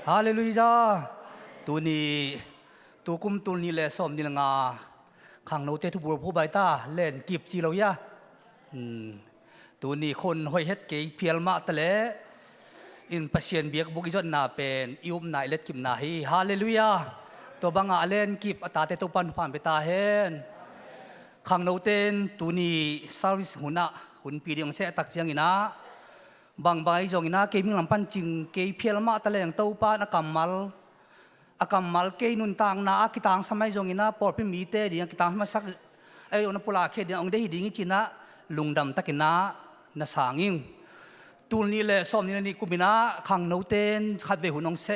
ฮาเลลูยาตัวนี้ตัวกุมตัวนี้แหละสมนี่ละงาขังโนเตทุบุรผู้ใบตาเล่นกิบจีเรายะตัวนี้คนหอยเฮ็ดเกยเพียลมาตะเลอินพัศยันเบียกบุกิจนาเป็นอิอุมนายเล็ดกิมนาฮีฮาเลลูยาตัวบางอาเล่นกิบตาเตตุปันผ่านไปตาเห็นขังโนเตนตัวนี้ซาวิสหุนะหุ่นปีเดียงเสตักเจียงอินะบางใบจงอินะเกมิงลำพันจิงเกยเพียลมาตะเลงเต้าปานอากำมัลเกยนุนตางนากิตางสมัยจงอินะปอดเป็นมีเตดียงกิตางมาสักไอ้อนปุลาเคเดียงองเดหิดิงิจินะลุงดำตะกินะนาสางิงตูนี้แหละสมนี่กุมินะขังโนเตนขัดเวหุนองเซ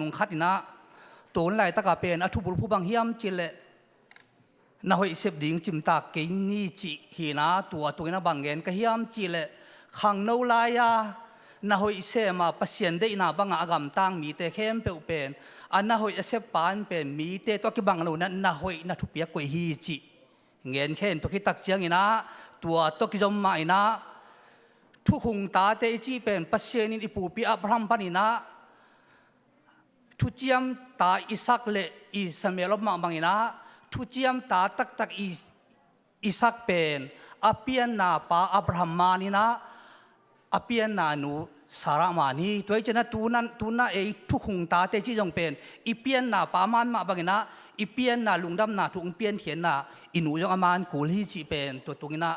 นุงขัดอินะตัวไหลตะกาเป็นอธุบุรผู้บางเฮียมจิเลนาหอยเสพดิ่งจิมตากเกยนี่จิหีนาตัวนั้นบางเงินก็เฮียมจิเลขังโนลายานาหอยเสมาปัศยันได้นาบางอากาศต่างมีแต่เข้มเปลเป็นอันนาหอยเสพปานเป็นมีแต่ตัวกี่บางโนนั้นนาหอยนาทุเปียกวยฮีจิเงินเข็นตัวกี่ตักเจียงอินะตัวกี่จอมมาอินะทุกหงตาเตจิเป็นปัศยันินอิปูปีอับราฮัมปานินะทุเจียมตาอิสักเลอิสเมลมาบางอินะทุเจียมตาตักอิสักเป็นอเปียนนาปาอับราฮัมมานินะอเปียนนานูสารามานีตัวเจนะตูนั้นทุกหงตาเตจิจงเป็นอีเปียนนาปามันมาบางอินะอีเปียนนาลุงดำนาทุกเปียนเขียนนาอินูยองอามันกูลฮิจิเป็นตัวตุกินะ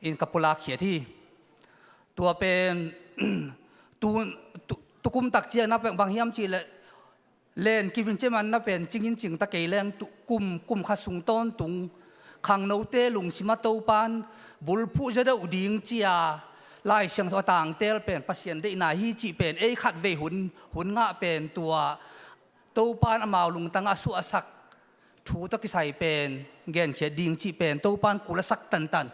อินกัปุลาเขียที่ตัวเป็นตุกุมตักเจียนะเป็นบางเฮียมจีเล่นกินเจมันนะเป็นจริงตะเกียงแรงกุมขัดสุงต้นตุงขังโนเตลุงสิมาโตปานบุลผู้จะได้อุดิงจียลายเสียงตัวต่างเตลเป็นปัศยันได้นาฮีจีเป็นขัดเวหุนงะเป็นตัวโตปานอมาลุงตั้งอาสุอาศักถูตะกิใส่เป็นเงินเขียดิงจีเป็นโตปานกุลสักตัน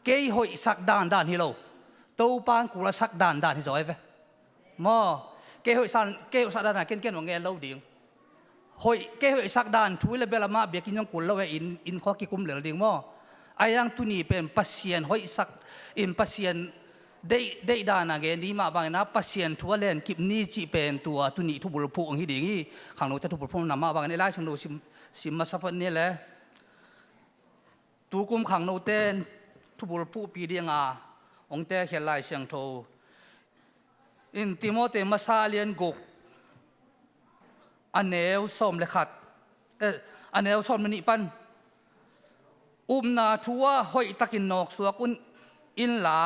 เกยหอยสักด้านฮิโลโตปานกุลสักด้านฮิโซเอฟมอเกยหอยสักด้านเก่งว่าเงินเราดิ่งหอยเกยหอยสักด้านทุยเลเบลมาเบียกินยงกุลเราอินข้อกิคุมเหลือดิ่งมอไอ้ยังตุนีเป็นปัศยันหอยสักปัศยันได้ด้านเงินนี้มาบางนะปัศยันทัวเล่นกิบนี้จีเป็นตัวตุนีทุบุรพูองฮิดิ่งขังโนแต่ทุบุรพูนำมาบางในไล่ชังโนซิมมาสัพนี่แหละตูกุมขังโนเตนทุบุรพูปีเดียงองเตเขลายเชียงโทอินติโมเตมาซาเลียนกุกอันเนวสมเลขัดอันเนวสมมณีปันนาทัวหอยตักินนอกสวกุนอินลา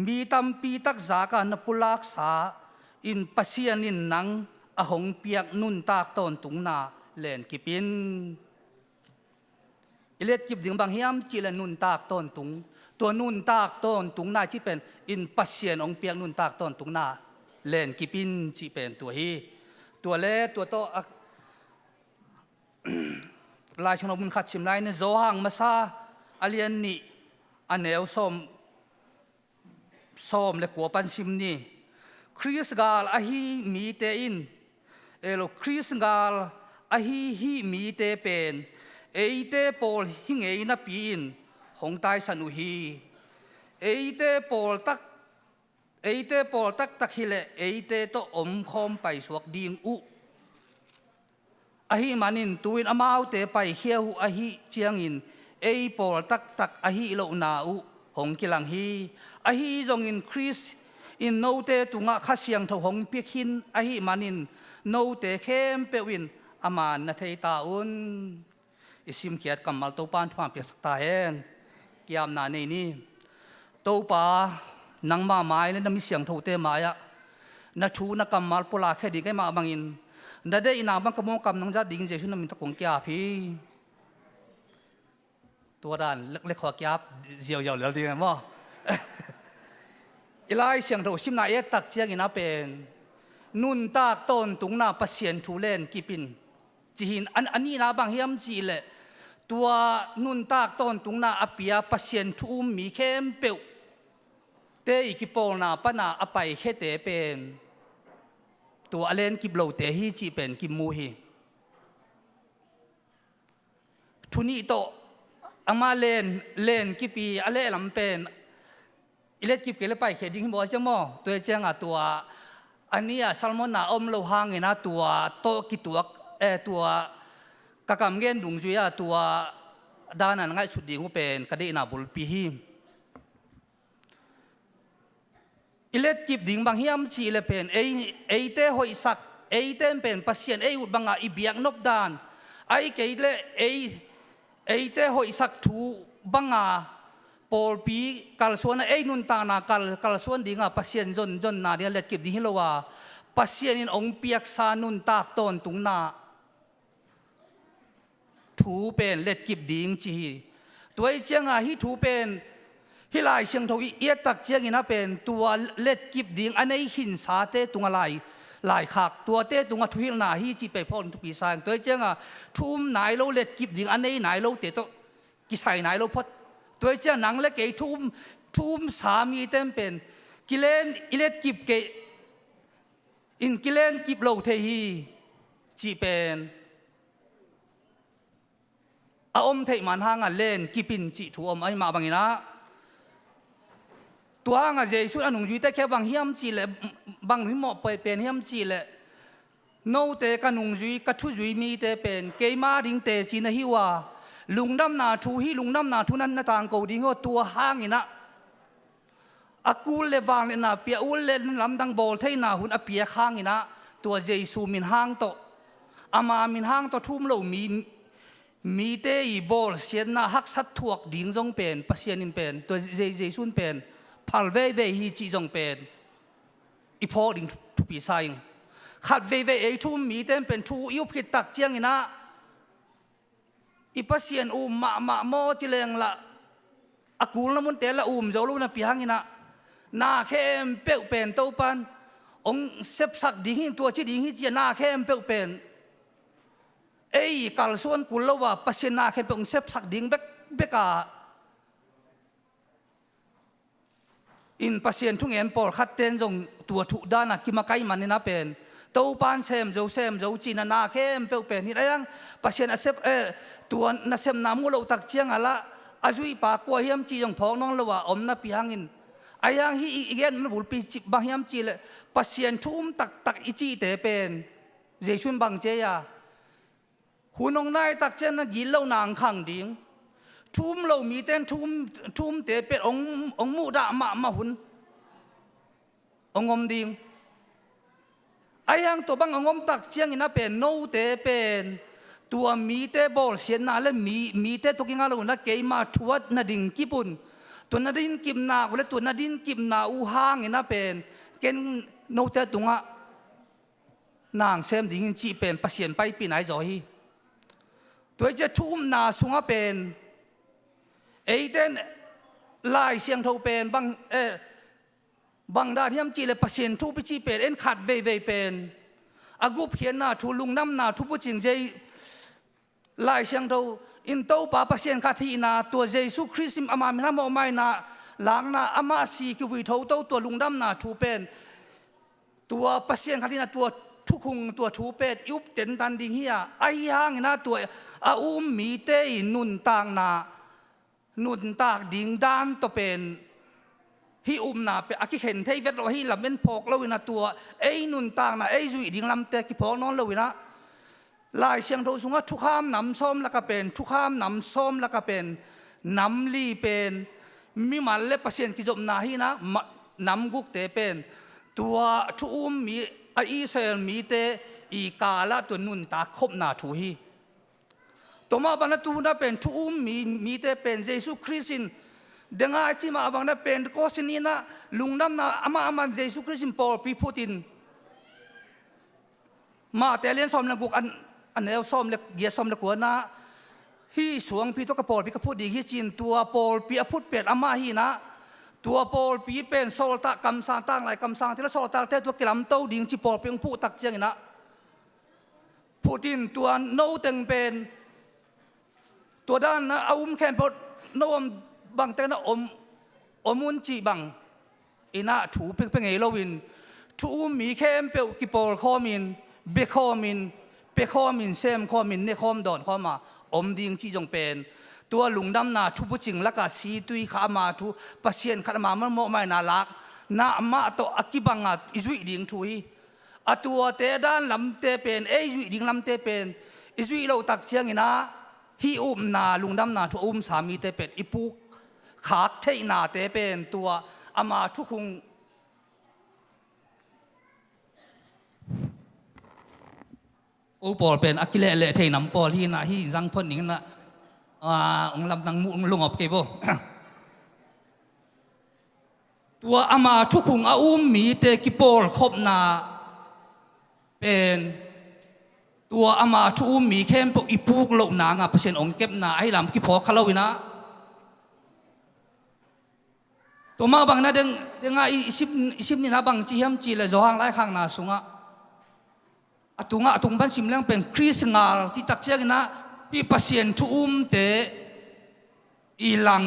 มีตัมปีตักจากานปุลักษาอินปัศยันินนังอหงเปียกนุนตากตอนตุงนาเล่นกิปินอิเลตกิบดึงบางเฮียมจีเลนุนตากตอนตุงตัวนุนตากตอนตุงนาจีเป็นอินปัศยันองเปียกนุนตากตอนตุงนาเล่นกิปินจีเป็นตัวฮีตัวเล่ตัวโตลายชนบุญขัดชิมไลในโจหังมาซาอเลียนนี่อันเนวส้มและกัวปันชิมนี่คริสกาลอหีมีเตอินคริสกาลอหีมีเตเป็นเตปอลหิงนับปีนหงไตสันุฮีเตปอลตักฮิเลเตโตอมคอมไปสวกดิงอุอหิมันินตุวินอมาเอาเตไปเขียวอหิเจียงอินปอลตักอหิโลนาอุหงกิลังฮีอหิจงอินคริสอินโนเตตุงะข้าเสียงทหงเปียกินอหิมันินโนเตเข้มเปวินอามานนาเทตาอุนอิสิมเขียดกำมัลโตปานทวามเปียสตาเฮนกิยามนาเนนี่โตปานังมาไม้นั้นมีเสียงทูเตมายะนัชูนักกำมัลปุลาแค่ดีก็มาบังอินนั่นได้อินาบังกมองกำนังจัดดิ่งเจชุนมิตรกงกิยาพีตัวด้านเล็กขวากิยาเจียวเหลือดีมั้งมั้งอีไลเสียงทูชิมนายตักเจียงอินาเป็นนุนตากต้นตุงนาปัศยันทูเล่นกิปินจีหินอันนี้นาบางเฮียมจีเลตัวนุนตากต้นตุงนาอภิยาปัศยันทูมีเข้มเปวเตอีกิโปนาปนาอไปแค่เตเป็นตัวอเลนกิบโลเตฮีจีเป็นกิมูฮีทุนีโตอามาเลนกิปีอเลลำเป็นอิเลกิบเกลไปแค่ดิ้งบอกจังมอตัวเจ้าตัว อันนี้ซัลมอนน่ะอมโลหางเงนะตัวโตกิตัวกะกำเงินดุงจุยตัวด้านนั้นง่ายสุดดีกูเป็นกระดิ่งนาบุลปีฮีอิเลตกิบดิ่งบางฮิมชีเลเป็นเอเตหอยสักเอเตเป็นปัสเซียนอุดบางอีเบียกนบดานไอเกยเลเอเตหอยสักทูบางปอลปีกัลส่วนนุนตานากัลส่วนดิ่งปัสเซียนจนนาเดียเลตกิบดิ่งฮิโลวาปัสเซียนองเปียกสานุนตากตอนตุงนาทูเป็นเลตกิบดิ่งจีตัวเจียงฮิทูเป็นฮิลายเชียงทวีเอียตักเจียงอินะเป็นตัวเล็ดกิบดิ่งอันนี้หินสาเตตุงอะไรหลายขากตัวเตตุงทุยนาฮีจีไปพ่อทุกปีสายตัวเจียงทุ่มไหนโลเล็ดกิบดิ่งอันนี้ไหนโลเตตุกิใส่ไหนโลพดตัวเจียงหนังเล็กเกยทุ่มสามีเต็มเป็นกิเลนอิเล็ดกิบเกยอินกิเลนกิบโลเทฮีจีเป็นอมเทมันห่างเล่นกิปินจิถูอมไอมาบางนะตัวห่างเจสุอันหนุ่มยุยแต่แค่บางเฮียมจีเลยบางหิมอไปเป็นเฮียมจีเลยโนเตกันหนุ่มยุยกัทุยุยมีเตเป็นเกยมาดิงเตจีนฮิวาลุงดำนาทูฮิลุงดำนาทุนันนาต่างกูดิงว่าตัวห่างอินะอากูเลวางเลนะเปียอุลเลนลำดังโบลเทน่าหุ่นอเปียข้างอินะตัวเจสุมินห่างโตอามามินห่างโตทุ่มโลมีเตอีบอลเสียนน่าฮักสัตถวกดิ่งจงเป็นปัสเซียนินเป็นตัวเจสุนเป็นพัลเวฮีจีจงเป็นอีพอดิ่งทุปีไซงขัดเวทุ่มมีเต็มเป็นทูยุบขิดตักเจียงอินะอีปัสเซียนมาโมจิเลงละอากูลมุนเตละโจลูนะปีหังอินะนาเข้มเปลเป็นเต้าปันองเซบสักดิ่งตัวชิดิ่งฮิเจียนาเข้มเปลเป็นกัลส่วนกุลว่าปัสเซียนนาเข้มเป็นองเซบสักดิ่งเบกาอินปัสเซียนทุ่งเอ็นปอลขัดเต้นจงตัวถุด้านกิมาไกมันนี่นะเป็นเต้าปานเซมโจจีนนาเข้มเปลเป็นนี่อะไรยังปัสเซียนอาเซบตัวนาเซมนามูเราตักเชียงอะไรอาจุยปากว่าเฮียมจีจงพองน้องละว่าอมนาปีหังอินไอ้ยังฮีอีเกนมันบุลปีจิบางเฮียมจีเลยปัสเซียนทุ่มตักอีจีเตเป็นเจชุนบางเจียหุ่นองนายตักเจนยินเล่านางขังดิ่งทุ่มเรามีเต้นทุ่มเตะเป็นองมูดามาหุ่นองอมดิ่งไอ้ยังตัวบางองอมตักเชียงอินะเป็นโนเตะเป็นตัวมีเตะบอลเสียนนาและมีเตะตุกิงาลูนะเกยมาทวดนาดิ่งกิปุนตัวนาดินกิมนาและตัวนาดินกิมนาอูห่างอินะเป็นเกนโนเตะตุงะนางเซมดิ่งจีเป็นปัสเซียนไปปีไหนจอยตัวจะทุ่มนาสุงเป็นเดนลายเสียงเท่าเป็นบางดาที่ยำจีเลยปัสเซียนทุบจีเป็นขัดเวเป็นอากูเพียนนาทุลุงน้ำนาทุบจิงเจลายเสียงเท่าอินโตปาปัสเซียนขัดที่นาตัวเยซูคริสต์อามามินาโมไม่นาหลังนาอามาสีกิวิเท่าตัวลุงน้ำนาทุเป็นตัวปัสเซียนขัดที่นาตัวทุกคงตัวทูเป็ดยุบเต็นตันดิ่งเฮียไอ้ยังนะตัวมีเตยนุนต่างนานุนตากดิ่งด้านตัวเป็นฮินาเป็นอากิเห็นเทเวตเราฮิลำเป็นพกเราวินาตัวนุนต่างนาจุยดิ่งลำเตกิพอกน้องเราวินะลายเชียงโทสุงะทุกข้ามน้ำส้มแล้วก็เป็นทุกข้ามน้ำส้มแล้วก็เป็นน้ำลีเป็นมีมันเล็บเปอร์เซ็นต์กิจมนาฮินะน้ำกุกเตเป็นตัวทุ่มมีอิสราเอลมีเตอีกาละตัวนุนตาคบนาทุฮีตัวมาบันตูน่าเป็นทุ่มมีเตเป็นเยซูคริสต์ดังอาจิมาบังน่าเป็นโคสินีนะลุงน้ำน่ะอามันเยซูคริสต์ปอลปีพูดินมาแต่เลี้ยงซ้อมละกุกอันเอลซ้อมเล็กเกียร์ซ้อมเล็กกว่านะฮีสวงพี่ตัวกระปอลพี่กระพูดดีฮีจีนตัวปอลพี่อพูดเป็ดอามาฮีนะตัวปอลปีเป็นโซลตากำสังตั้งหลายกำสังที่ละโซลตาแต่ตัวกิลัมโต้ดิ่งจีปอลเพียงผู้ตักเจียงนะพูดินตัวโนเต็งเป็นตัวด้านนะแค่พดโนมบางแต่นะมุนจีบังอินะถูเป็นไงลวินถูมีแค่เปลกิปอลข้อมินเบข้อมินเปข้อมินเซมข้อมินเนข้อมดอนข้อมาดิ่งจีจงเป็นตัวลุงดำนาทุบจิงละกาสีตุยขามาทุปัสเซียนขามามันโมไม่น่ารักนามาตัวอักิบังอิจุยดิ่งทุย อตัวเตด้านลำเตเป็นจุยดิ่งลำเตเป็นจุยเราตักเชียงนะฮีนาลุงดำนาทุสามีเตเป็นอีปุกขาดเทนาเตเป็นตัวอามาทุกคงโอปอลเป็นอักิเลเลเทนัมปอลที่นะที่จังพ่นนิ่งนะองลำตังมุงลงออกเก็บตัวอามาทุกคงมีเตกิปอลคบนาเป็นตัวอามาทุกมีเข้มปกอีปุกโลนางเปอร์เซ็นต์องเก็บนาให้ลำกิพอเขาเล่าวินะตัวมาบางนะเด้งอิชิมนี่นะบางจีฮัมจีเลยจอหางไล่ข้างนาสุงอะตุงพันชิมเลี้ยงเป็นคริสงาที่ตักเชียงนะพี่พัศยันทุเตอีหลัง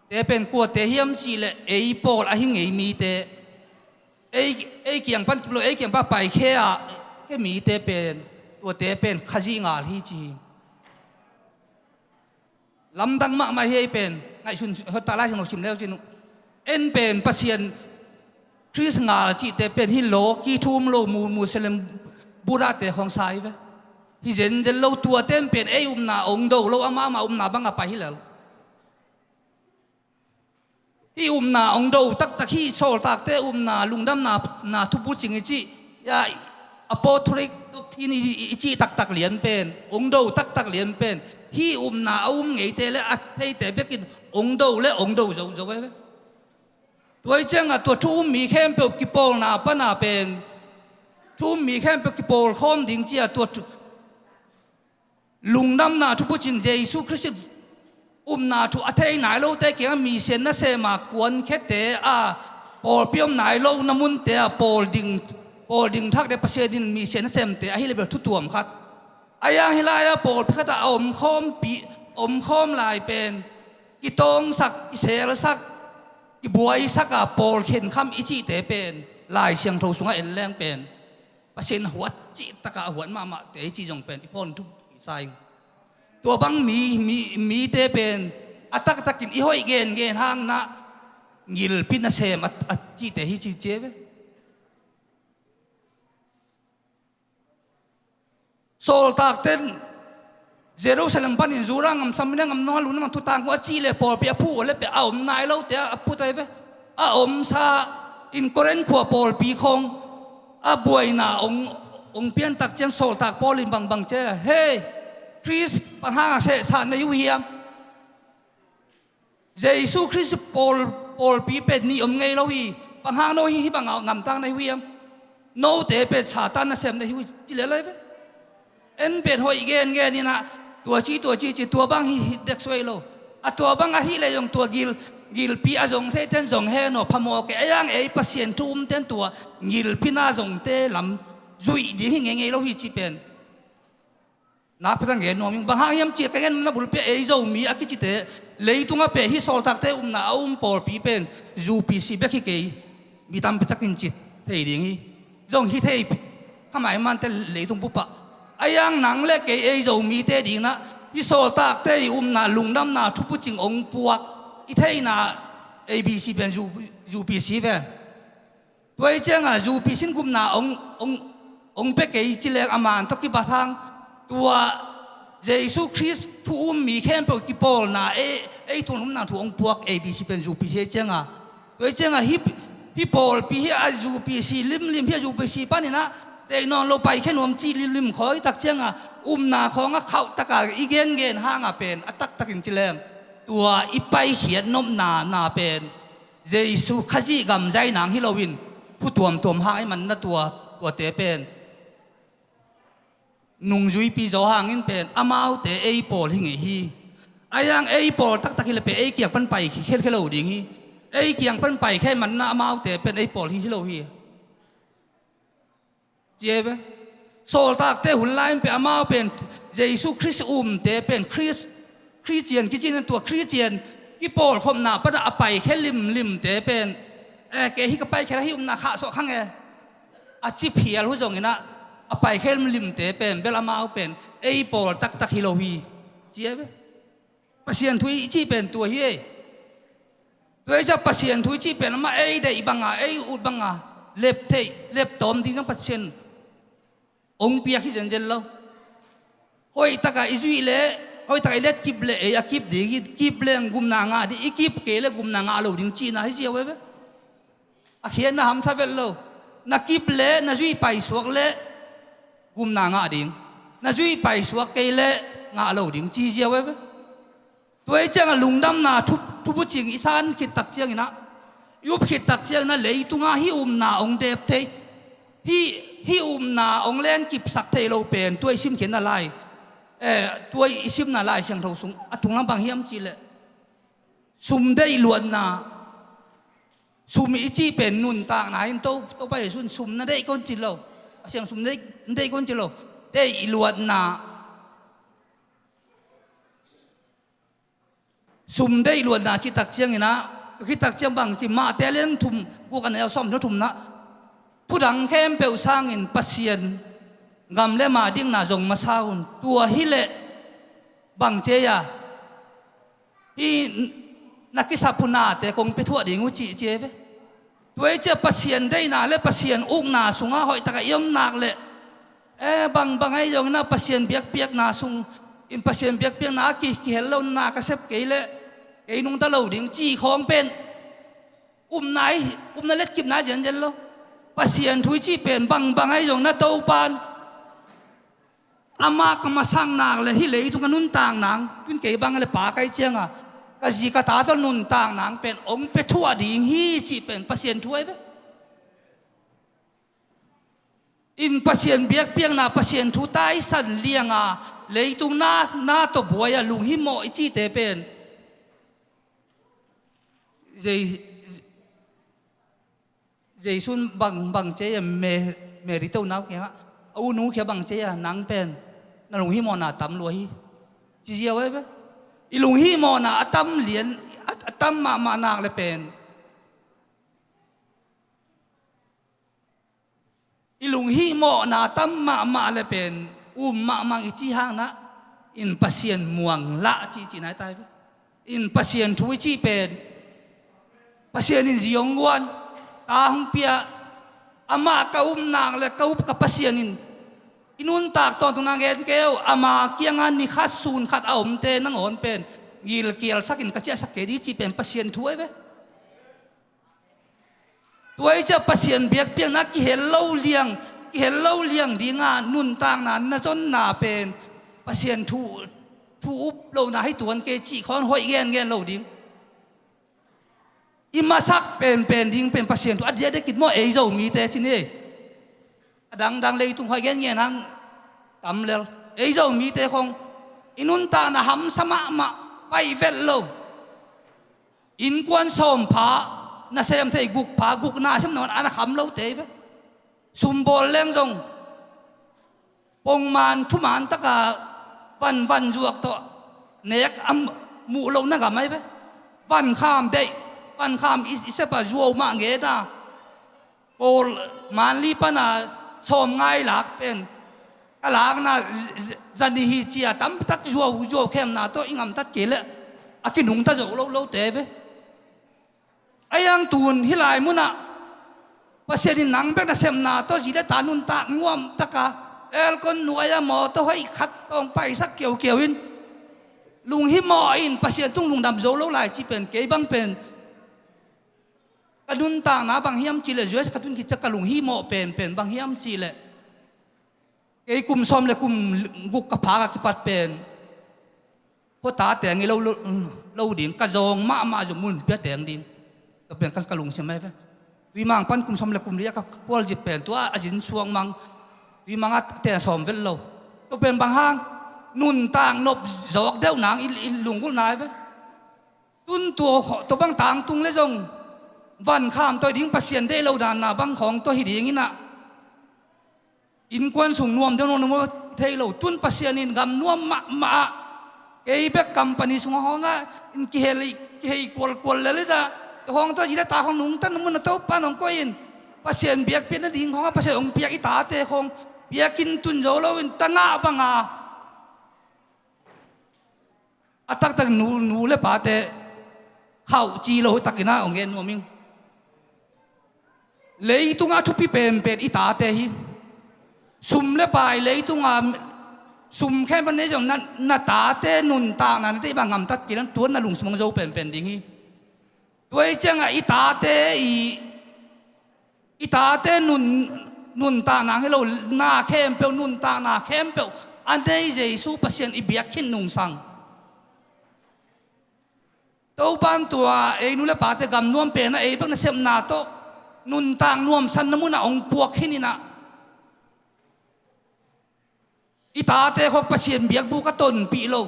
เตเป็นกัวเตฮิมจีเลยปอลหิงมีเตเกี่ยงพันกิโลเกี่ยงป้าไปแค่มีเตเป็นตัวเตเป็นขจีงาที่จีลำดังมาเฮเป็นไงชุนตาไล่ชนกชิมแล้วจินุเป็นพัศยันคริสงาจีเตเป็นฮิโลกีทุ่มโลมูเซเลมบูราเตของสายเว้ฮิเจนเราตัวเต็มเป็นนาองโดเราอามานาบังไปฮิแล้วฮินาองโดตักฮิโซลตักเตนาลุงดำนาทุบุจิงจิยาอโปทริกที่นี่จิตักเลียนเป็นองโดตักเลียนเป็นฮินาไงเตเลอัตเตเบกินองโดเลองโดจะไว้ตัวเจ้าตัวทุ่มมีเข้มเปกิปอลนาปนาเป็นทุ่มมีแค่เปกิปอลข้อมดิ่งเจียตัวลุงดำนาทุบจิงเจสุคริสต์นาทุอัฐยนายโลเตเกียงมีเส้นนั่นเสมากวนแค่เตะปอลเปียมนายโลน้ำมุนเตะปอลดิ่งทักเดปเสดินมีเส้นนั่นเสมเตะให้เลเบลทุตัวมขัดอายาฮิลายาปอลพิฆาตอมข้อมปีอมข้อมลายเป็นกิตงสักอิเสรสักกิบวยสักปอลเข็นคำอิจิเตเป็นลายเชียงโทสุงเอ็นแรงเป็นเปอร์เซ็นต์หัวจิตตะกะหัวมาเตะจีจงเป็นอีพอนทุกสายตัวบังมีเตเป็นอัตตะกินอีห้อยเกณฑ์ห้างนะยิลพินาเซมอัตจีเตะฮิจิเจเวโซลตากเต้นเจรูซาเล็มปันอินจูรังสัมมินังนอลุนมันทุตังหัวจีเลยปอลเปียผู้เลยเปียเอานายเราเตะพูดอะไรเวซาอินโคเรนขัวปอลปีคงบวยนาองเปียนตักเจียงโซลตากปอลินบางเจ้เฮ้คริสปัญหาเสสารในยุคเฮียมเยซูคริสปอลปีเป็ดนี่ไงเราฮีปัญหาโนฮีบางเอางำตั้งในยุคเฮียมโนเตเป็ดซาตานน่ะเสมในยุคที่เลเลยเป็ดหอยเกนนี่นะตัวจีตัวบางฮีเด็กสวยโลตัวบางฮีเลยยงตัวกิลปีอาจงเทเทนจงเฮโนพมโอเกยังพัศยันทุ่มเทนตัวกิลปีน่าจงเตลำจุยดีหิงไงเราฮีจีเป็นนักพัฒนาเงินน้องบางครั้งยังจีกันนับบุรุษเป็นเจ้ามีอากิจิเตเลยตุงาเป็นฮิโซลตักเตนาปอลปีเป็นจูปีซีเบกิเกยมีตามพิทักษ์จิตเทียดิ้งจงฮิเทยทำไมมันเตเลยตุงปุ๊บไอ้ยังหนังเล็กเกยเจ้ามีเตดิ้งนะฮิโซลตักเตนาลุงดำนาทุบปุจิงองปวกอีเทยนาABC เป็นจูปีซีเป็นตัวเจ้าจูปีซินกุมนาองเป็กเกยจิเลงอามันตกิบะทังตัวเยซูคริสต์ทุกมีแค่เปกิปอลนะตัวนู้นนะทุกองพวกABC เป็นจูปีเสียจังตัวจังฮิปอลปีฮีจูปีซีลิมฮีจูปีซีปานี่นะแต่นอนเราไปแค่นวมจีลิมคอยตักจังนาของเขาตะกาอีเกนห้างเป็นตักกินจิเลงตัวอีไปเขียนนมนาเป็นเยซูขจีกำใจหนังฮิโลวินผู้ตัวห้างมันนะตัวเตเป็นนุ่งจุยปีจอหางอินเป็นอามาเอาแต่ปอลหิงฮีไอ้ยังปอลตักฮิเลเป็นเกี่ยงปันไปแค่เราดิ่งฮีเกี่ยงปันไปแค่มันน่าอามาเอาแต่เป็นปอลฮิโลฮีเจ็บโซลตักแต่หุ่นไล่เป็นอามาเอาเป็นเยซูคริสต์แต่เป็นคริสเตียนกิจนั้นตัวคริสเตียนกิปอลคมนาปะไปแค่ลิมแต่เป็นเกฮิกไปแค่ฮินาขาสข้างอาจิเพียรู้จังไงนะไปแค่ลิมเตเป็นเบลามาเป็นปอลตักฮิโลฮีเจี๊ยบปัศยันทุยจีเป็นตัวเฮียตัวจะปัศยันทุยจีเป็นมาได้บังอุดบัง lep thei lep tom ding pat chen ong pia khi jen lo hoi taka izui le hoi taka let kip le e akip de kip le gum na nga di ikip ke le gum na nga lo ding chi na hi sia we a khian na ham thavel lo na kip le na zui pai suak le gum na nga ding na zui pai suak ke le nga lo ding chi sia we tôi chẳng lungdam na thu bu ching isan khit tak chiang ina yup khit tak chiang na lei tunga hi na ong dep the hi na ong len kip sak thei lo pen tôi sim khen na lai tôi sim na lai sang thau sung atung lam bang hiam chi le sum dei luan na sum i chi pen nun ta na hin to pai sun sum na dei kon chi lo siang sum dei kon chi lo dei luan na sum dei luan na chi tak chiang ina khi tak chiang bang chi ma te len thum bu kan el som no thum na pudang khem peu sang in pasien ngam le ma ding na jong ma saun tua hi le bang che ya hi nakisapuna te kong pe thua ding u chi che ve tuai che pasien dei na le pasien uk na sunga hoi taka yom nak le bang ai jong na pasien biak na sung in pasien biak na ki hello na ka sep ke le cái nung ta lâu đến chi khong pen na let kip na jen lo pasien thui chi pen bang ai jong na tàu pan ama kama sang nak le hi le tu kan nun tang nang kun ke bang le pa kai chang a ka ji ka ta to nun tang nang pen ong pe thua ding hi chi pen pasien thui ve in pasien biak na pasien thu tai san liang a le tu na to boya lung hi mo chi te pen dây sun bằng chế mẹ đi tàu nào kia u nú kia bằng chế nắng pen na lùng hi mò na tắm lúa hi chỉ gì vậy bé lùng hi mò na tắm liền tắm mà nạc lại pen lùng hi mò na tắm mà lại pen mà chi hang na in pasien muang lạ chi này tai bé in pasien thui chi pen pasien in ziong guan ta hong pia ama ka nang le ka pasien in inun tak ton tung nang gen keo ama kiangan ni khat sun khat aom te nang on pen gil kial sakin ka cha sak ke di chi pen pasien thuai ve tuai cha pasien biak piang na ki hello liang dinga nun tang na zon na pen pasien thu up lo na hai tuan ke chi khon hoi gen lo ding imasak pen ding pen pasien tu adia de kit mo ei zo mi te chini dang lei tung hoi gen nang tam lel ei zo mi te khong inun ta na ham sama ma pai vel lo in quan som pha na sem thei guk na sem non ana kham lo te ve sum bol leng zong pong man thu man taka van zuak to nek am mu lo na ga mai ve van kham dei pan kham isepa zuo ma nge da pol man li pa na som ngai lak pen alak na zani hi chia tam tak zuo khem na to ingam tat ke le akinung ta zo lo te ve ayang tun hilai muna pasien nang be na sem na to ji da tanun ta nguam taka el kon nuaya mo to hoi khat tong pai sak kieu in lung hi mo in pasien tung lung dam zo lo lai chi pen ke bang pen kadun ta na bang hiam chi le jues kadun ki chakalung hi mo pen bang hiam chi le ei kum som le kum guk ka pha ka pat pen ko ta te ngi lo ding ka zong ma zo mun pe teng ding ka pen kan kalung se mai ve wi mang pan kum som le kum ria ka kwal ji pen to ajin suang mang wi mang at te som vel lo to pen bang hang nun tang nop zok deu nang il lung gul nai ve tun to bang tang tung le zong van kham tôi ding pasien de lo dan na bang khong to hi ding ina in quan sung nuam de no thei lo tun pasien in gam nuam ma ei be company sung honga in ki hei kol le da to hong to ji da ta hong nung tan mun to pa nong ko in pasien biak pe na ding hong pasien ong piak ita te khong biakin tun zo lo in tanga banga atak nu le pa te khau chi lo takina ong gen nuaming lấy tung á chụp pi pen pen ita te hi sum le pai lấy tung á sum khen bên đấy giống na ta te nun ta na te bang ngam tat kiran tuan na lung sumong zo pen pen ding hi tuai chang a ita te ita te nun ta na hello na khem pe nun ta na khem pe an dei jesu pasien ibiak khin nung sang tâu ban tua ấy nu le pa te gam nuam pe na ấy bang na sem na to nun tang nuam san na mu na ong puak hin na ita te khop pasien biak bu ka ton pi lo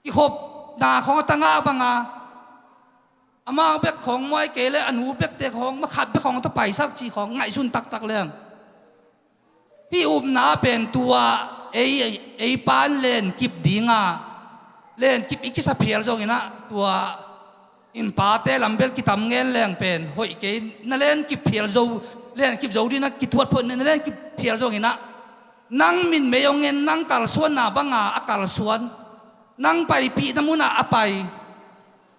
i khop na khong tanga banga ama bek khong moi ke le anu bek te khong ma khat bek khong ta pai sak chi khong ngai sun tak tak leng hi na pen tua ei pan len kip dinga len kip ikisa phial jong ina tua in pa te lambel ki tam ngel leng pen hoi ke na len kip phial zo len kip zo dina ki thuat phon na len kip phial jong ina nang min meyong ngen nang kal suan na banga akal suan nang pai pi na muna apai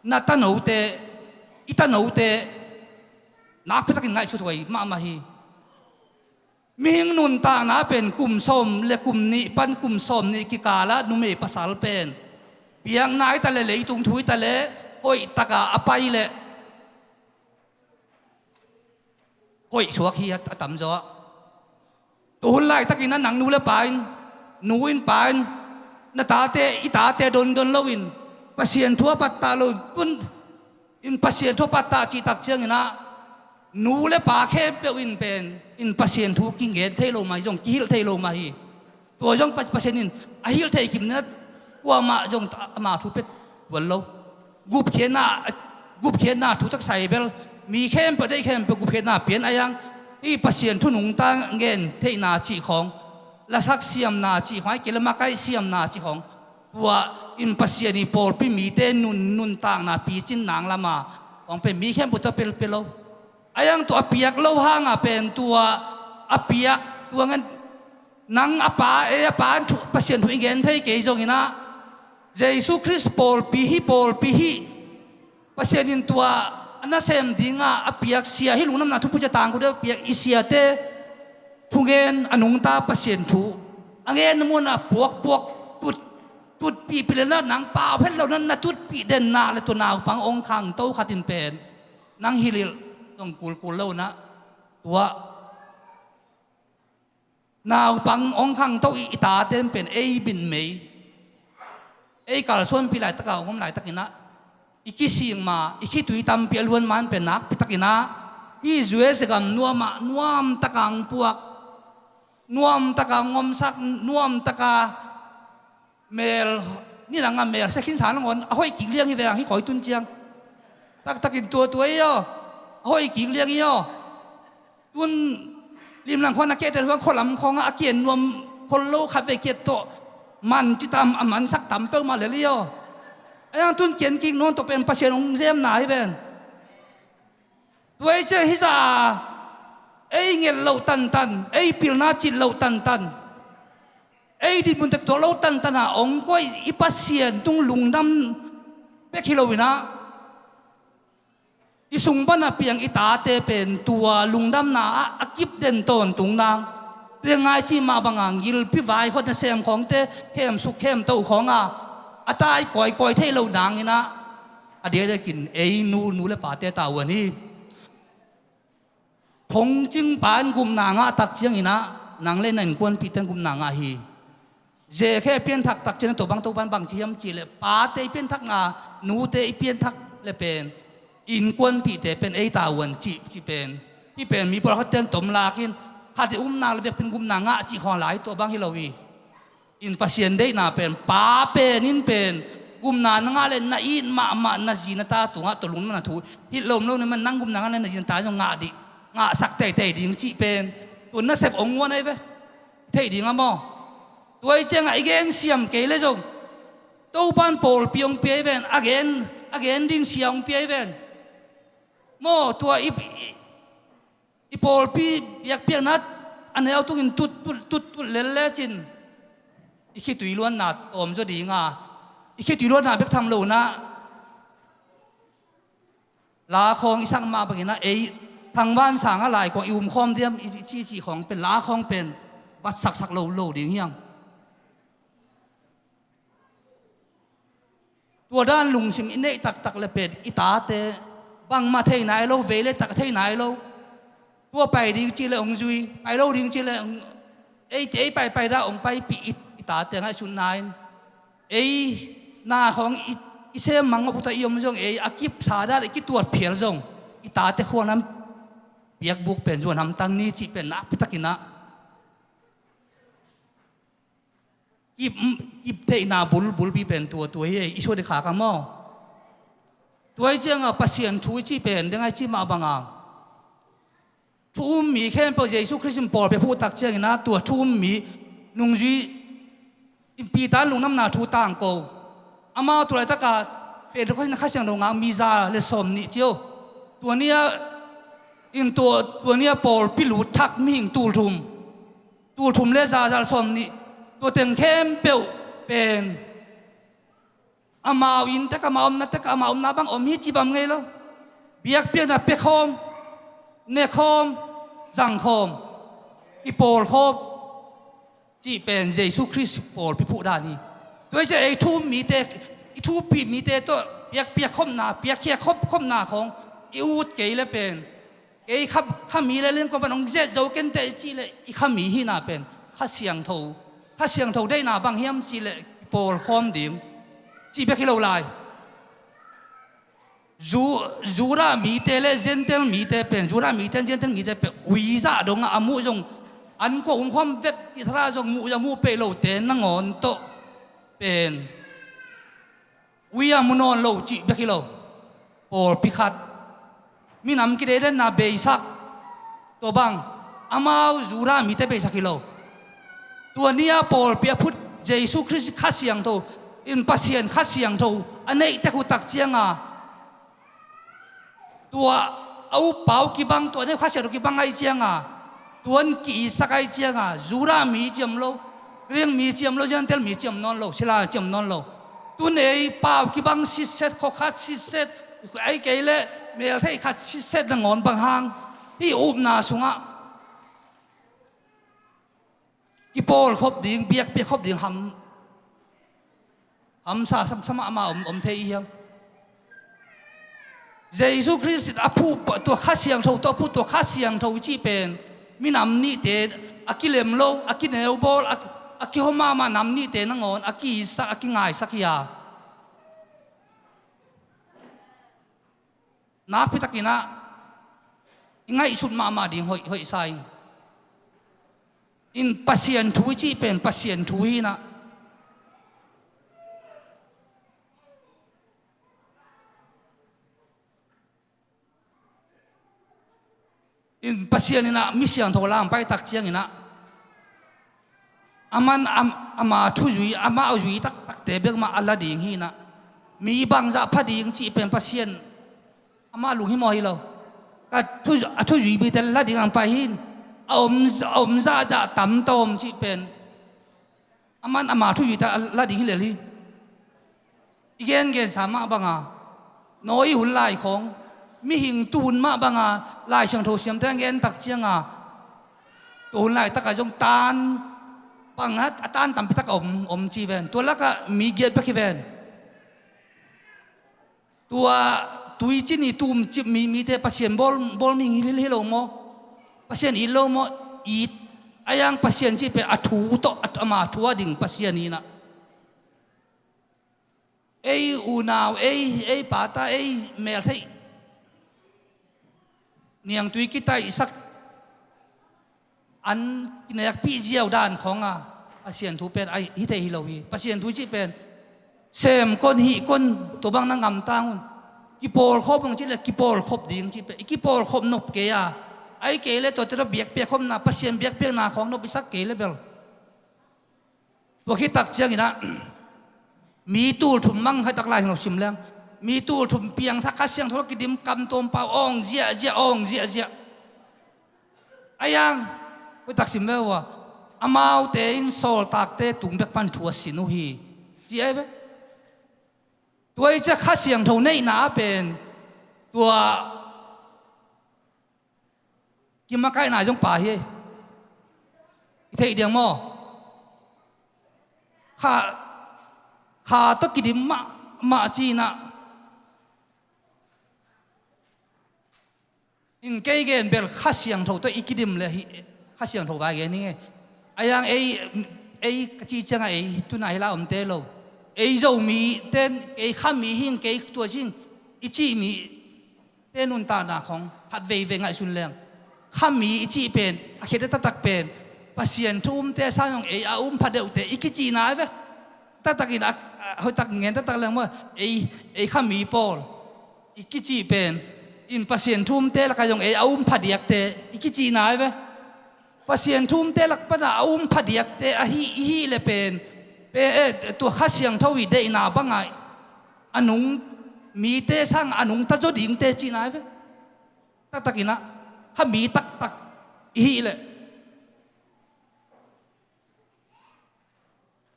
na tano te itano te nak pitakin ngai su thoi ma ma hi ming nun ta na pen kum som le kum ni pan kum som ni ki kala nu me pasal pen piang nai ta le le tung thui ta le hoi taka apai le hoi suak hi atam zo tu lai takin nang nu le pain nuin pain na ta te ita te don lowin pasien thua patta lo pun in pasien thua patta chi tak chiang ina nu le pa khe pe win pen in pasien thu king gen thelo mai jong ki hil thelo mai to jong pasien in a hil thei kim na kwa ma jong ma thu pet wal lo gup khen na thu tak sai bel mi khem pa dei khem pa gup khen na pian ayang i pasien thu nung ta ngen thei na chi khong la sak siam na chi khoi ke la ma kai siam na chi khong wa in pasien ni pol pi mi te nun tang na pi chin nang lama ong pe mi khem buta pel pelo ayang to apiak lo hanga pen tua apiak tua ngan nang apa thu pasien thu ngen thei ke jong ina Jesus Christ pol pi hi pasien in tua na sem dinga apiak sia hi lungnam na thu puja tang ko de piak isia te phungen anung ta pasien thu angen mo na puak tut pi pilena nang pa phen lo nan na tut pi den na le to naw pang ong khang to khatin pen nang hilil tong kul lo na tua naw pang ong khang to ita ten pen ei bin mei ei kal son pi lai ta ka hom lai takina iki sing ma iki tui tam pi alwan man pen nak pitakina i zue se gam nuam takang puak nuam takang ngom sak nuam taka mel ni lang am mel sekin sa ngon ahoi king liang hi veng hi koi tun chiang takin tua yo ahoi king liang yo tun lim lang khon na ke te hwang kholam khong a kien nuam khol lo khat ve ke to man chi tam aman sak tam pe ma le yo ayang tun kien king non to pen pasien ong zem na hi ben tuai che hi sa ei ngel lo tan ei pil na chi lo tan ei di mun tek to lo tan ha ong koi ipasien tung lungdam pe kilowina isung bana piang ita te pen tua lungdam na akip den ton tung nang tengai chi ma bangang gil pi vai khot na sem khong te khem su khem to khong a atai koi thei lo nang ina adia de kin ei nu le pa te ta wan hi phong jing pan gum na nga tak chiang ina nang le nan kon pi ten gum na nga hi je khe pian thak tak chen to bang chiam chi le pa te pian thak nga nu te pian thak le pen in kon pi te pen ei ta wan chi pen pi pen mi por khat ten tom la kin khat na le pen gum na nga chi kho lai to bang hi lo wi in pasien dei na pen pa pen in pen gum na nga le na in ma na ji na ta tu nga to lung na thu hi lom lo ne man nang gum na nga na ji ta jo nga di nga sak te ding chi pen tu na sep ong wan ai ve thei ding amo tuai chang ai gen siam ke le jong to pan pol piong pe ven again ding siang pe ven mo tua i pol pi yak piang nat an el tu in tut le chin i khi tui luan na om jo di nga i khi tui luan na bek tham lo na la khong isang ma bangina ei ทางบ้านสางอะไรกว่าอิวมคอมเดียมจีของเป็นล้าของเป็นบัดสักโลดิ่งเฮียงตัวด้านลุงสิมอินเนตักเลยเป็ดอิตาเตบังมาเทไหนโลเวเลตักเทไหนโลตัวไปดิ่งจีเลยองจุยไปโลดิ่งจีเลยเอ้เจ๊ไปได้องไปปีอิตาเตงไอชุนนายเอ้หน้าของอิเซมังมาพุทธยมจงเอ้อากิบสาดาอากิตัวเพียรจงอิตาเตขวนั้นเปียกบุกเป็นส่วนทำตั้งนี้จีเป็นนักพิทักษ์นะกิบเทนาบุลปีเป็นตัวเฮอิชวดขากามอตัวเจ้าปัสเซียนช่วยจีเป็นยังไงจีมาบังอาทุ่มมีแค่พระเยซูคริสต์ปอดไปพูดตักเจ้านะตัวทุ่มมีนุ่งจีปีตาลุงน้ำหนาทูต่างโกอามาตัวอะไรตะกาเป็นคนนักข่าวงานมีซาเลสมนี่เจ้าตัวเนี้ยอินตัวเนี้ยปอลพิลูทักมิ่งตูลทุมเลซาเลสมนี่ตัวเต็งเข้มเปลเป็นอามาวินแต่ก็มาอมนัดแต่ก็มาอมนับบังอมฮิจิบังไงแล้วเบียกเปียกนะเปียกคอมเนคอมจังคอมอีปอลคอมจีเป็นเยซูคริสต์ปอลพิพูดานี่ตัวจะไอ้ทุ่มมีแต่ทุ่มปีมีแต่ตัวเปียกคอมนาเปียกเขี้ยคอมนาของอิวดเกยเลยเป็นเอ้ข้ามีอะไรเรื่องก็เป็นองเจเจ้าเก่งแต่จีเลยอีข้ามีที่นาเป็นข้าเสียงโถถ้าเสียงเท่าได้นาบางเฮียมจีเลโปลคอมดิ่งจีเบกิโลไลจูรามีเตเลเจนเทลมีเตเป็นจูรามีเตเจนเทลมีเตเป็นวิซาดงอามูจงอันก็องความเวทที่ทราจงมูเปโลเตนนังอนโตเป็นวิอามุนอนโลจีเบกิโลโปลพิคัดมีน้ำกิเลสนาเบซักตัวบางอามาจูรามีเตเบซักกิโลตัวนี้ปอลเปียพุทธเยซูคริสต์ข้าเสียงโตอินปัสเซียนข้าเสียงโตอันนี้แต่กูตักเจียงตัวเอาเป่ากีบังตัวนี้ข้าเสียงกีบังไอเจียงตัวนี้กีสักไอเจียงจูรามีเจียมโลเรื่องมีเจียมโลจันเทลมีเจียมนอนโลศิลาเจียมนอนโลตัวนี้เป่ากีบังสิเซตข้อคัดสิเซตไอเกลเลเมลที่คัดสิเซตดังงอนบางหางที่อุบนาสุงกีโปลครบดิ่งเบียกครบดิ่งหำซาสมามาเทียงเยซูคริสต์ผู้ตัวข้าเสียงเท่าตัวข้าเสียงเท่าจีเป็นมีนำนี่เตอากิเลมโลอากิเนลบอลอากิฮมามานำนี่เตนังอนอากิสักอากิง่ายสักยานักพิทักษ์นะง่ายสุดมาดิ่งหอยใส่อินปัสเซียนทุยจีเป็นปัสเซียนทุยนะอินปัสเซียนนี่นะมิเสียงโทรลามไปตักเชียงนี่นะอามันอามาทุยุยอามาเอายุยตักเตเบกมาอัลลาดิ่งฮีนะมีบางจะพัดดิ่งจีเป็นปัสเซียนอามาลุงฮิมอฮิโลก็ทุยุยมีแต่ละดิ่งอันไปหินอมซาจะต่ำตมจีเป็นอามันอามาทุยุยแต่ละดิ่งฮิเลลีอีเกนสามารถบังน้อยหุ่นลายของมีหิงตูนมาบังลายเชิงโทเสียมแทงเงินตักเชียงตูนลายตะกายจงตานบังตานต่ำพิทักอมจีเวนตัวละก็มีเกียรติไปกี่เวนตัวตุยจีนี่ตูมจีมีแต่ปัสเซียนบอลมีฮิลโลโมปัสเซียนฮิลโลโมอีดอายังปัสเซียนจีเป็นอัทูโตอัมาทัวดิ่งปัสเซียนนี่นะเออูนาวเอปาตาเมลที่เนียงตุยกิตาอิสักอันเนียกพี่เจียวด้านของปัสเซียนทูเป็นไอฮิเตฮิโลวีปัสเซียนทูจีเป็นเซมก้นตัวบางนั่งงำตังกิโปลครบจีเลยกิโปลครบดิ่งจีเป็นกิโปลครบนบเกียไอเกลตัวจะเบียกครบนาปัสเซียนเบียกนาของนบอิสักเกลเบลตัวคิดตักเชียงนะมีตู้ถุมมั่งให้ตักลายของชิมแรงมีตู้ถุมเปียงทักข้าเสียงธุรกิจดิมกำตัวเปล่าอ่องเจียอ่องเจียอายังไปตักสิมเล่ว่าอามาเตอินโซลตักเตตุงเบกปันทัวสินุฮีจีไอ้เว้ตัวจะข้าเสียงเท่าในหนาเป็นตัว kim mà cái này trong bà hi thấy điang mò khá tất kỳ điểm mà chi na in cái gen bel khá xiang thâu tôi ý kỳ điểm là khá xiang thâu vài cái này ayang ai chi chăng ai tu này là tê lâu ai dâu mi tên ai khá mi hin cái tua chinh ý chi mi tên nun ta na không hạt về ngại xuân leng khá mi ý chi pen khi đó tắc pen pasien tê sao yung ai phát đều tê ý chi nai vậy tắc in hồi tắc nghe tắc leng mà ai khá mi Paul ý chi pen in pasien tê là cái yung ai phát diak tê ý chi nai vậy pasien tê là bắt đầu phát diak tê hi le pen pe tua khá xiang thâu vì đây na bang ai anung mi tê sang anung ta cho điên tê chi nai vậy tắc ina ha mi tắc hi le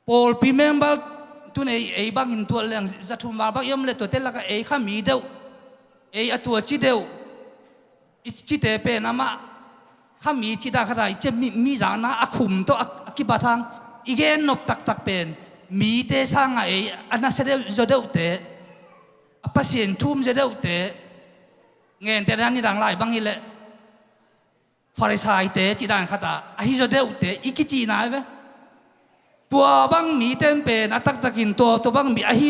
Paul remember tu này ai bang in tua leng za thum ma bang yom le to tel la ka ai kha mi deu ai atua chi deu chi te pe na ma kha mi chi da kha che mi za na akhum to akibathang igen nop tak pen mi te sang ai ana se deu zo deu te pasien thum zo deu te ngen te dan ni dang lai bang hi le pharisai te chi dan khata hi zo deu te ikichi na ve tua bang mi ten pen atak takin to bang mi hi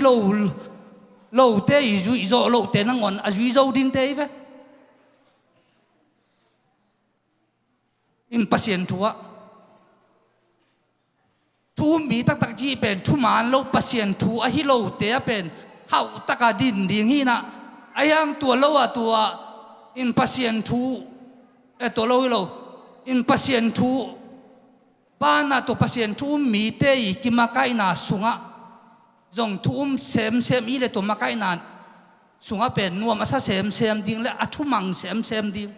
lo te i zo lo te nang on a zui zo din te ve in pasien thua thu mi tak chi pen thu man lo pasien thu a hi lo te pen hau taka din ding hi na ayang tua lo a tua in pasien thu to lo in pasien thu ba na to pasien thu mi te i ki makai na sunga jong thum sem i le to makai na sunga pen nuam asa sem ding le athumang sem ding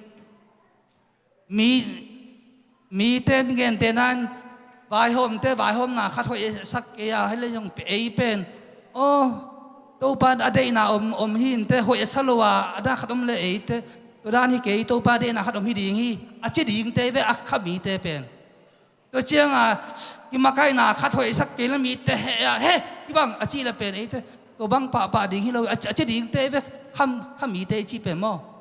mi ten gen tenan vai hôm na khat hoi sak ya hele jong pe pen o to pa adai na hin te hoi salowa ada khatom le e te to dan hi ke to pa de na khatom hi ding hi a che ding te ve a kha mi te pen to chiang ki makai na khat hoi sak ke la mi te he ki bang a chi la pen e te to bang pa ding hi lo a che ding te ve kham mi te chi pen mo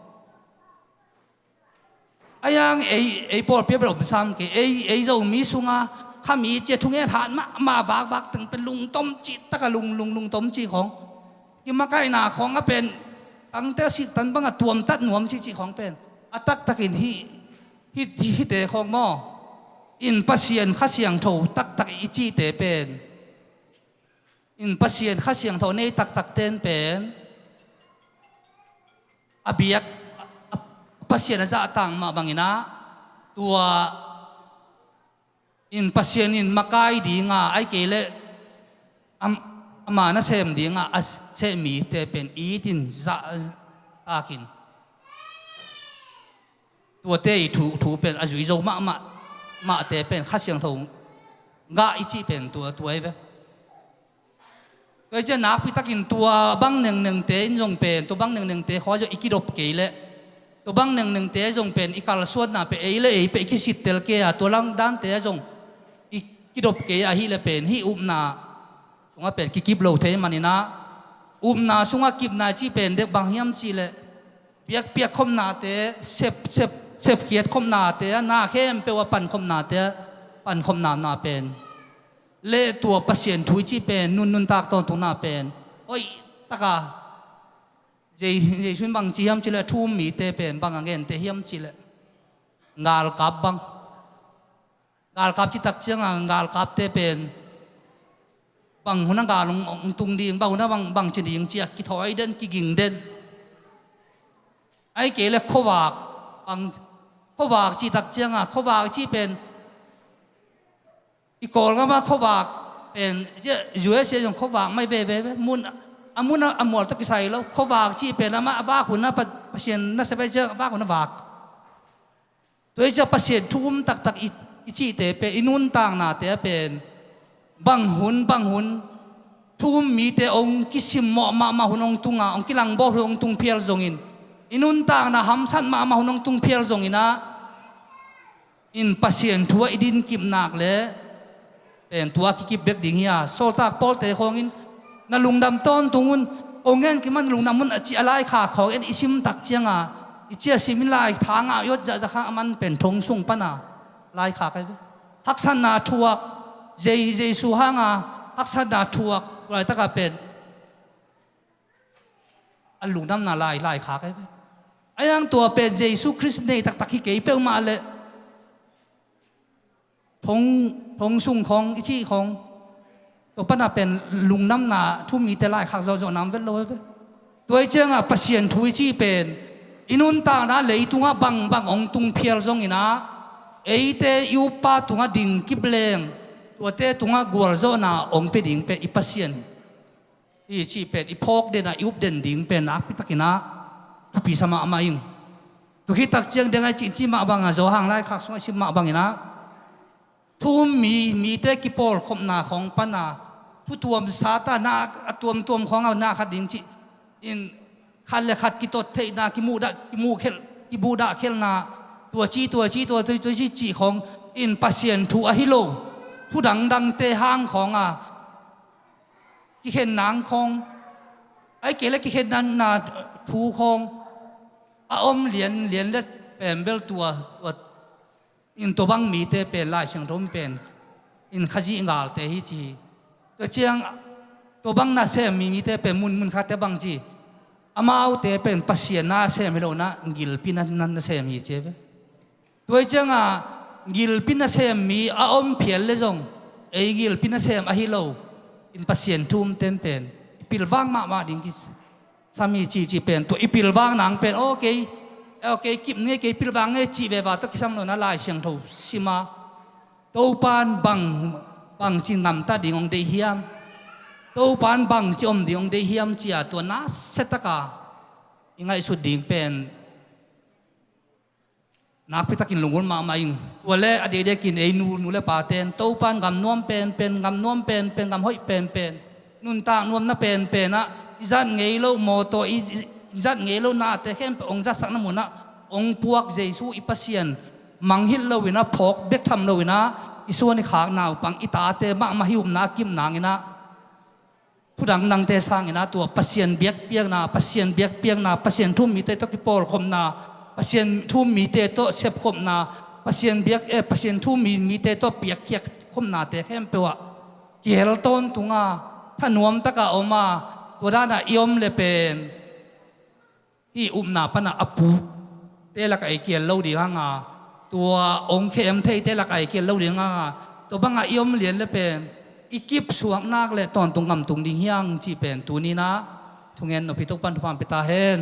ayang ai Paul pe bro sam ke ai zo mi sunga kham mi che thung e than ma wak từngเป็นลุงต้มจิตตะกะลุงต้มจิของki makai naของa pen ang te sik tan bang a tuam tat nuam chiของเป็นatak takin hi teของmo in pasien kha siang tho tak i chi te pen in pasien kha siang tho nei tak ten pen abiak pasien za tang ma bangina tua in pasien in makai di nga ai kele ama na sem di nga as se mi te pen i tin za takin tua te i thu pen azui zo ma te pen kha siang tho nga i chi pen tua ai ve tôi cho nak pi takin tua bang neng te in jong pen to bang neng te kho jo ikidop ke le to bang neng te jong pen ikal suat na pe ei le ei pe ki sit tel ke a to lang dan te jong ikidop ke a hi le pen hi na sunga pen ki kip lo the manina na sunga kip na chi pen de bang hiam chi le piak khom na te sep kiat khom na te na khem pe wa pan khom na te pan khom na pen le tua pasien thui chi pen nun tak ton na pen oi taka je sun bang chi hiam chi le thum mi te pen bang angen te hiam chi le ngal kap chi tak chiang ngal kap te pen bang hunang ga long tung ding ba hunang bang chi ding chi ki thoi den ki ging den ai ke le khowak chi tak chiang khowak chi pen i kol ga ma khowak pen je USA jong khowak mai ve mun amol to ki sai lo khowak chi pen ama wa hun na pasien na se ba je wa hun na wak to je pasien thum tak i chi te pe inun tang na te pen bang hun thum mi te ong kisim ma hunong tunga ong kilang bo ong tung pial zongin inun tang na hamsan ma hunong tung pial zongina อินปัสเซียนทัวอิดินกิมนักเลยเป็นตัวกิบเบกดิ่งเฮียโซตากปอลเตะของอินนั่นลุงดำต้นตรงนู้นองเงินกิมันลุงดำมันจีอะไรขาของเอ็นอิซิมตักเจียงอ่ะอิเจียซิมิลายทางอายศจะข้ามันเป็นทงสุ่งปนาลายขาใครไปฮักษณาทัวเจสูฮางาฮักษณาทัวอะไรตะกาเป็นอันลุงดำน่าลายขาใครไปไอ้ยังตัวเป็นเยซูคริสต์ในตักที่เกี่ยวเปมาเลยทงสุ่งของอิจิของตัวปนาเป็นลุงน้ำนาทุ่มมีแต่ลายขาเราจะน้ำเวลเลยตัวเจ้าปัสเซียนทุยจีเป็นอินุนตานะเลยตุงะบังองตุงเพียร์ซงอินะเอเตยูปาตุงะดิ่งกิบเลงตัวเตตุงะกัวร์โซนาองเป็นดิ่งเป็นอิปัสเซียนอีจีเป็นอิพอกเดนะยุบเด่นดิ่งเป็นนักพิทักษ์นะทุกปีสมาอามายิงตุกิตักเจียงเดงไอจีมาบังอ่ะโจหางไล่ขักสงชิมาบังอินะทุ่มมีเตกิปอลคมนาของปนาผู้ตัวมสาตานาตัวมของเอานาขัดดิ่งจีอินขัดเลยขัดกิโตเทนากิมูเคลกิบูดาเคลนาตัวจีของอินปัสเซียนทูอหิโลผู้ดังเตหางของกิเห็นนางของไอ้เกล็ดกิเห็นนันนาทูของอมเหรียญเล็ดเป็นเบลตัวอินตัวบังมีเตเป็นลายเชียงทมเป็นอินขจีงาลเตฮิจีตัวเจียงตัวบังน่าเสมีเตเป็นมุนคาเตบังจีอามาเอาเตเป็นปัสเซียนน่าเสมิโลนะกิลปินันเสมีเจเวตัวเจียงกิลปินเสมีอมเพียรเลยจงไอ้กิลปินเสมอหิโลอินปัสเซียนทุ่มเต็มเป็นปิลวังมาดิ่งกิสามีจีเป็นตัวอีปิลวังนางเป็นโอเคกิบเนี่ยปิลวังเนี่ยจีเววาตกิสามโลนะลายเชียงทูสิมาตัวปานบังจิงงำตาดิ่งองเดียมตัวปานบังจิอมดิ่งองเดียมจีตัวน่าเสตกายังไงสุดดิ่งเป็นนักพิทักษ์ลุงคนมาอิงตัวเล่อดีเด็กกินไอ้นูเล่ปาเตนตัวปานกำนวมเป็นกำนวมเป็นกำห้อยเป็นนุนตางนวมน่ะเป็นนะอิจันเงยโลโมโตอิจันเงยโลนาแต่แค่องค์จักรน้ำมุนะองค์พวกเยซูอิปัสเซียนมังฮิลโลวินะพกเบกทำโลวินะอิส่วนในขางนาวปังอิตาเตมาหิวนากิมนางอินะผู้ดังนางเตสังอินะตัวปัสเซียนเบียกเปียงนาปัสเซียนเบียกเปียงนาปัสเซียนทุ่มมีเตตกิปอลคมนาปัสเซียนทุ่มมีเตโตเชฟคมนาปัสเซียนเบียกปัสเซียนทุ่มมีเตโตเปียกเกียกคมนาเตแค่เปว่าเกี่ยวต้นตุงาถ้านวมตะกะออกมาตัวด้านอิอมเลเป็นที่นาปนาอปูเตลักไอเกียนเล่าดีงาตัวองค์เคมเทเตลักไอเกียนเล่าดีงาตัวบังอิอมเลียนเลเป็นอีกิบสวงนักเลยตอนตรงงำตรงดิ่งยังจีเป็นตัวนี้นะทุงเงินนพิทุปันทุพามปิตาเฮน